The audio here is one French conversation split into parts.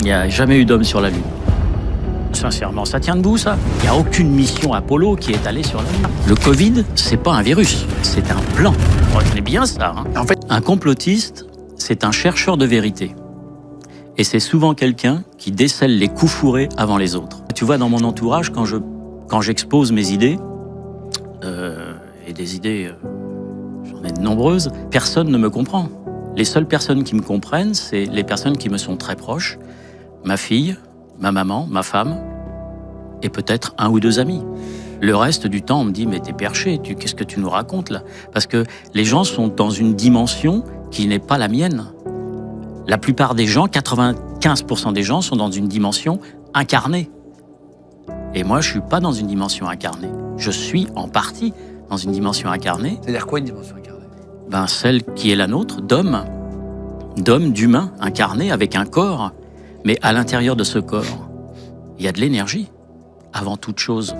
Il n'y a jamais eu d'homme sur la Lune. Sincèrement, ça tient debout, ça. Il n'y a aucune mission Apollo qui est allée sur la Lune. Le Covid, c'est pas un virus, c'est un plan. Retenez bien ça. En fait, un complotiste, c'est un chercheur de vérité. Et c'est souvent quelqu'un qui décèle les coups fourrés avant les autres. Tu vois, dans mon entourage, quand j'expose mes idées, et des idées, j'en ai de nombreuses, personne ne me comprend. Les seules personnes qui me comprennent, c'est les personnes qui me sont très proches, ma fille, ma maman, ma femme, et peut-être un ou deux amis. Le reste du temps, on me dit « mais t'es perché, qu'est-ce que tu nous racontes là ?» Parce que les gens sont dans une dimension qui n'est pas la mienne. La plupart des gens, 95% des gens, sont dans une dimension incarnée. Et moi, je ne suis pas dans une dimension incarnée. Je suis en partie dans une dimension incarnée. C'est-à-dire quoi une dimension incarnée ? Ben, celle qui est la nôtre, d'homme, d'humain, incarné avec un corps. Mais à l'intérieur de ce corps, il y a de l'énergie. Avant toute chose,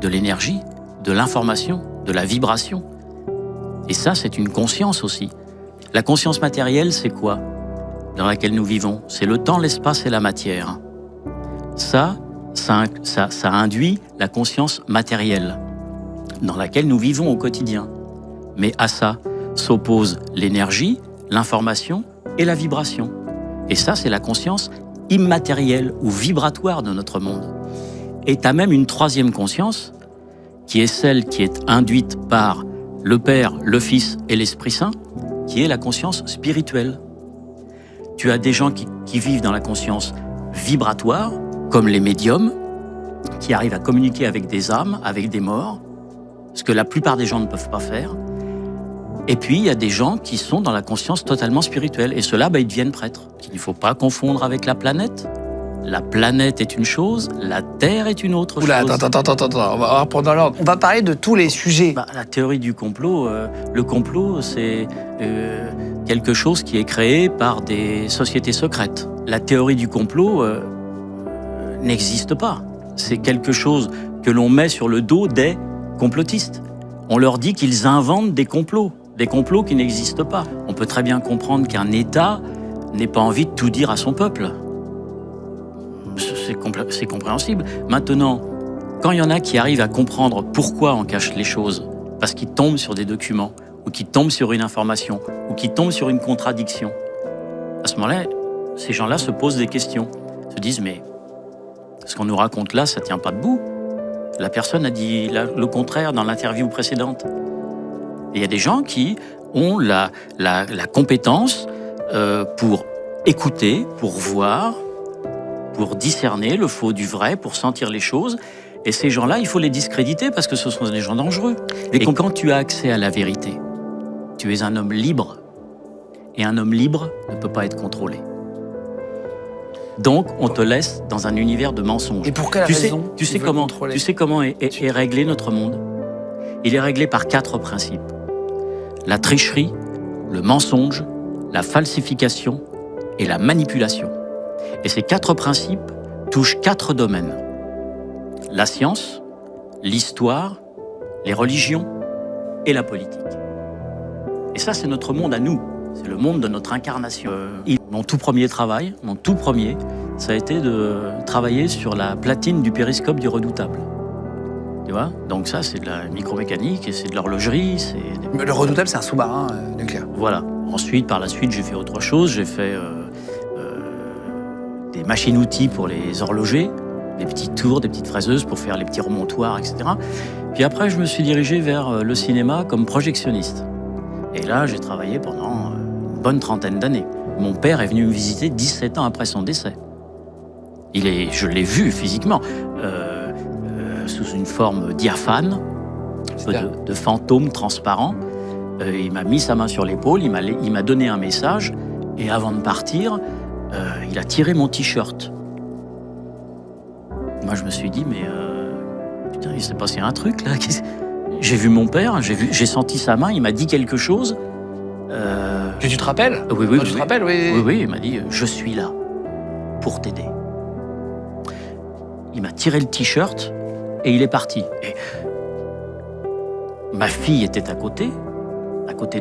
de l'énergie, de l'information, de la vibration. Et ça, c'est une conscience aussi. La conscience matérielle, c'est quoi ? Dans laquelle nous vivons, c'est le temps, l'espace et la matière. Ça induit la conscience matérielle, dans laquelle nous vivons au quotidien. Mais à ça s'oppose l'énergie, l'information et la vibration. Et ça, c'est la conscience immatérielle ou vibratoire de notre monde. Et tu as même une troisième conscience, qui est celle qui est induite par le Père, le Fils et l'Esprit Saint, qui est la conscience spirituelle. Tu as des gens qui vivent dans la conscience vibratoire, comme les médiums, qui arrivent à communiquer avec des âmes, avec des morts, ce que la plupart des gens ne peuvent pas faire. Et puis, il y a des gens qui sont dans la conscience totalement spirituelle. Et ceux-là, ils deviennent prêtres. Qu'il ne faut pas confondre avec la planète. La planète est une chose, la Terre est une autre chose. Attends, on va reprendre dans l'ordre. On va parler de tous les sujets. La théorie du complot, le complot, c'est quelque chose qui est créé par des sociétés secrètes. La théorie du complot n'existe pas. C'est quelque chose que l'on met sur le dos des complotistes. On leur dit qu'ils inventent des complots qui n'existent pas. On peut très bien comprendre qu'un État n'ait pas envie de tout dire à son peuple. C'est compréhensible. Maintenant, quand il y en a qui arrivent à comprendre pourquoi on cache les choses, parce qu'ils tombent sur des documents, ou qu'ils tombent sur une information, ou qu'ils tombent sur une contradiction, à ce moment-là, ces gens-là se posent des questions, se disent « mais ce qu'on nous raconte là, ça ne tient pas debout. La personne a dit le contraire dans l'interview précédente. » Et il y a des gens qui ont la compétence pour écouter, pour voir, pour discerner le faux du vrai, pour sentir les choses. Et ces gens-là, il faut les discréditer parce que ce sont des gens dangereux. Et quand tu as accès à la vérité, tu es un homme libre. Et un homme libre ne peut pas être contrôlé. Donc, on te laisse dans un univers de mensonges. Et pour quelle raison tu sais comment est réglé notre monde ? Il est réglé par 4 principes. La tricherie, le mensonge, la falsification et la manipulation. Et ces 4 principes touchent 4 domaines. La science, l'histoire, les religions et la politique. Et ça, c'est notre monde à nous. C'est le monde de notre incarnation. Mon tout premier travail, ça a été de travailler sur la platine du périscope du Redoutable. Tu vois ? Donc ça, c'est de la micromécanique et c'est de l'horlogerie. Le Redoutable, c'est un sous-marin nucléaire. Voilà. Ensuite, par la suite, j'ai fait autre chose. J'ai fait des machines-outils pour les horlogers, des petits tours, des petites fraiseuses pour faire les petits remontoirs, etc. Puis après, je me suis dirigé vers le cinéma comme projectionniste. Et là, j'ai travaillé pendant une bonne 30aine d'années. Mon père est venu me visiter 17 ans après son décès. Je l'ai vu physiquement, sous une forme diaphane, de fantôme transparent. Il m'a mis sa main sur l'épaule, il m'a donné un message, et avant de partir, il a tiré mon t-shirt. Moi, je me suis dit, mais putain, il s'est passé un truc là. J'ai vu mon père, j'ai senti sa main, il m'a dit quelque chose. Tu te rappelles ? Oui. Tu te rappelles, oui. Oui, il m'a dit « Je suis là pour t'aider ». Il m'a tiré le t-shirt et il est parti. Et ma fille était à côté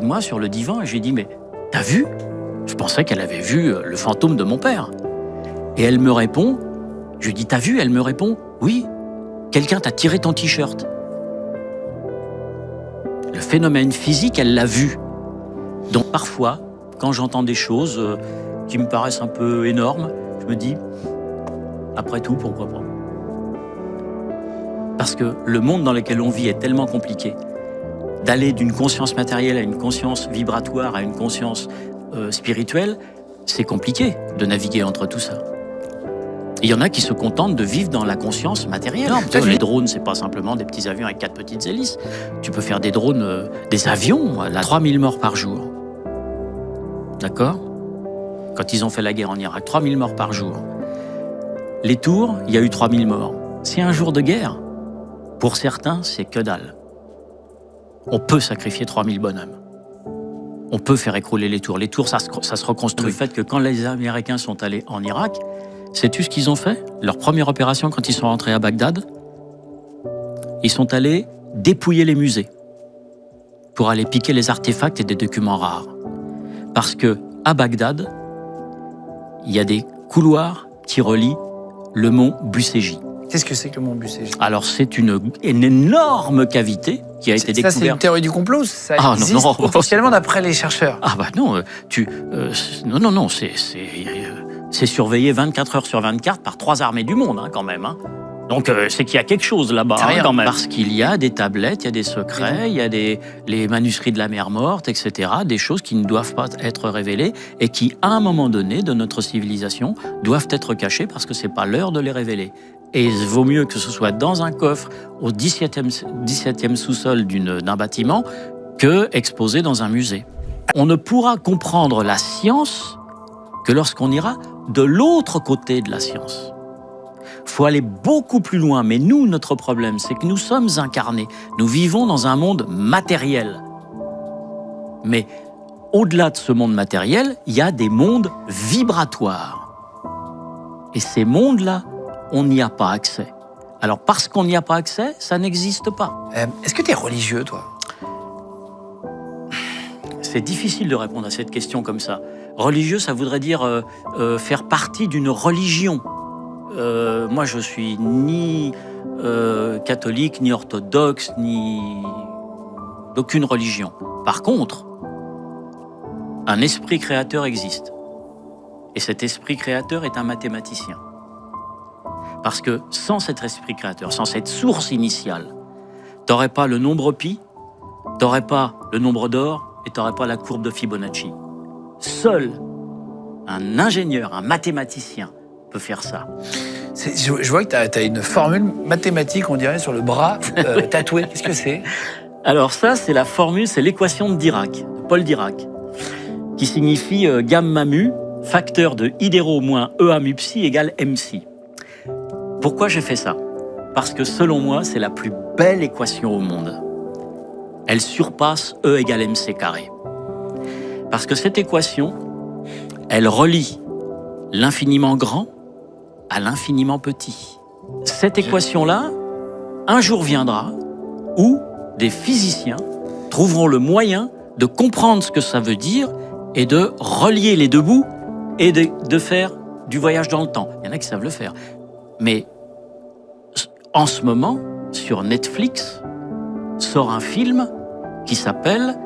de moi sur le divan et j'ai dit « Mais t'as vu ?» Je pensais qu'elle avait vu le fantôme de mon père. Et elle me répond, je lui dis, t'as vu? Elle me répond, oui, quelqu'un t'a tiré ton t-shirt. Le phénomène physique, elle l'a vu. Donc parfois, quand j'entends des choses qui me paraissent un peu énormes, je me dis, après tout, pourquoi pas? Parce que le monde dans lequel on vit est tellement compliqué. D'aller d'une conscience matérielle à une conscience vibratoire, à une conscience spirituelle, c'est compliqué de naviguer entre tout ça. Il y en a qui se contentent de vivre dans la conscience matérielle. Non, les drones, c'est pas simplement des petits avions avec 4 petites hélices. Tu peux faire des drones, des avions, à 3000 morts par jour. D'accord? Quand ils ont fait la guerre en Irak, 3000 morts par jour. Les tours, il y a eu 3000 morts. C'est un jour de guerre. Pour certains, c'est que dalle. On peut sacrifier 3000 bonhommes. On peut faire écrouler les tours. Les tours, ça se reconstruit. Le fait que quand les Américains sont allés en Irak, sais-tu ce qu'ils ont fait? Leur première opération quand ils sont rentrés à Bagdad, ils sont allés dépouiller les musées pour aller piquer les artefacts et des documents rares. Parce que à Bagdad, il y a des couloirs qui relient le mont Bucégi. Qu'est-ce que c'est que le mont Bucégi? Alors c'est une énorme cavité qui a été découverte. Ça, c'est une théorie du complot? Ça existe non. Officiellement d'après les chercheurs? Ah bah non, non, c'est surveillé 24 heures sur 24 par 3 armées du monde, quand même. Donc c'est qu'il y a quelque chose là-bas, quand même. Parce qu'il y a des tablettes, il y a des secrets, il y a les manuscrits de la mer morte, etc. Des choses qui ne doivent pas être révélées et qui, à un moment donné de notre civilisation, doivent être cachées parce que c'est pas l'heure de les révéler. Et il vaut mieux que ce soit dans un coffre au 17e sous-sol d'un bâtiment que exposé dans un musée. On ne pourra comprendre la science que lorsqu'on ira de l'autre côté de la science. Il faut aller beaucoup plus loin, mais nous, notre problème, c'est que nous sommes incarnés. Nous vivons dans un monde matériel. Mais au-delà de ce monde matériel, il y a des mondes vibratoires. Et ces mondes-là, on n'y a pas accès. Alors, parce qu'on n'y a pas accès, ça n'existe pas. Est-ce que tu es religieux, toi? C'est difficile de répondre à cette question comme ça. Religieux, ça voudrait dire faire partie d'une religion. Moi, je suis ni catholique, ni orthodoxe, ni d'aucune religion. Par contre, un esprit créateur existe. Et cet esprit créateur est un mathématicien. Parce que sans cet esprit créateur, sans cette source initiale, t'aurais pas le nombre pi, t'aurais pas le nombre d'or et t'aurais pas la courbe de Fibonacci. Seul un ingénieur, un mathématicien peut faire ça. Je vois que tu as une formule mathématique, on dirait, sur le bras tatoué. Qu'est-ce que c'est? Alors ça, c'est la formule, c'est l'équation de Dirac, de Paul Dirac, qui signifie gamma mu, facteur de I0 moins EA mu psi égale MC. Pourquoi j'ai fait ça? Parce que selon moi, c'est la plus belle équation au monde. Elle surpasse E égale MC carré. Parce que cette équation, elle relie l'infiniment grand à l'infiniment petit. Cette équation-là, un jour viendra où des physiciens trouveront le moyen de comprendre ce que ça veut dire et de relier les deux bouts et de faire du voyage dans le temps. Il y en a qui savent le faire. Mais en ce moment, sur Netflix, sort un film qui s'appelle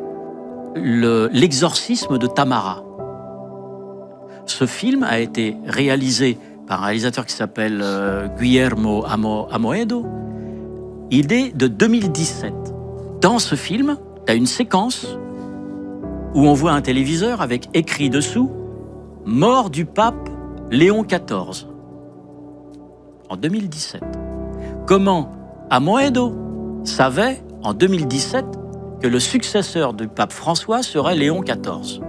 L'exorcisme de Tamara. Ce film a été réalisé par un réalisateur qui s'appelle Guillermo Amoedo. Il est de 2017. Dans ce film, tu as une séquence où on voit un téléviseur avec écrit dessous « Mort du pape Léon XIV » en 2017. Comment Amoedo savait en 2017 que le successeur du pape François serait Léon XIV?